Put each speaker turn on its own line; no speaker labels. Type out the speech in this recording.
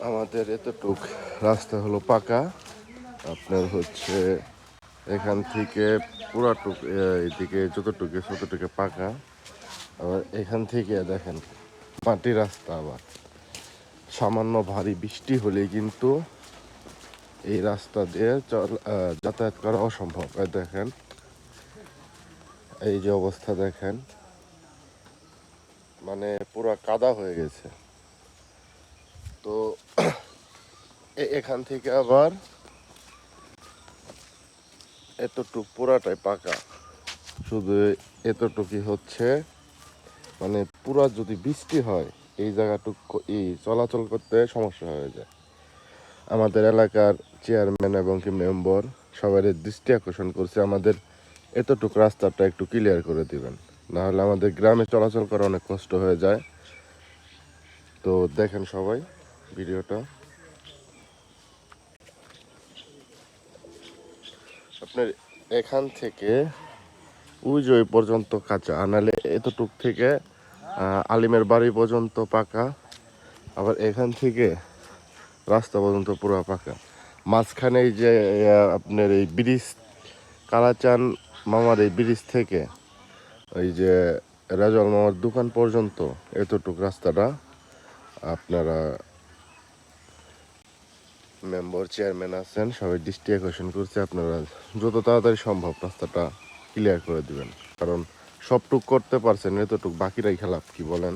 আমাদের এতটুক রাস্তা হলো পাকা। আপনার হচ্ছে এখান থেকে পুরাটুক এদিকে যতটুকু ততটুকু পাকা। আবার এখান থেকে দেখেন মাটি রাস্তা। আবার সামান্য ভারী বৃষ্টি হলেই কিন্তু এই রাস্তা দিয়ে যাতায়াত করা অসম্ভব। দেখেন এই যে অবস্থা দেখেন, মানে পুরা কাদা হয়ে গেছে। তো এখান থেকে আবার এতটুক পুরাটাই পাকা, শুধু এতটুকুই হচ্ছে মানে পুরা যদি বৃষ্টি হয় এই জায়গাটুক এই চলাচল করতে সমস্যা হয়ে যায়। আমাদের এলাকার চেয়ারম্যান এবং কি মেম্বার সবার দৃষ্টি আকর্ষণ করছে আমাদের এতটুক রাস্তাটা একটু ক্লিয়ার করে দিবেন, না হলে আমাদের গ্রামে চলাচল করা অনেক কষ্ট হয়ে যায়। তো দেখেন সবাই ভিডিওটা। আপনার এখান থেকে ওই যে ওই পর্যন্ত কাঁচা, আনালে এতটুক থেকে আলিমের বাড়ি পর্যন্ত পাকা। আবার এখান থেকে রাস্তা পর্যন্ত পুরো পাকা। মাঝখানে এই যে আপনার এই ব্রিজ, কালাচান মামার এই ব্রিজ থেকে ওই যে রাজল মামার দোকান পর্যন্ত এতটুক রাস্তাটা আপনারা মেম্বার চেয়ারম্যান আছেন সবাই দৃষ্টি আকর্ষণ করছে, আপনারা যত তাড়াতাড়ি সম্ভব রাস্তাটা ক্লিয়ার করে দিবেন। কারণ সবটুক করতে পারছেন, এতটুক বাকিরাই খেলাপ, কি বলেন?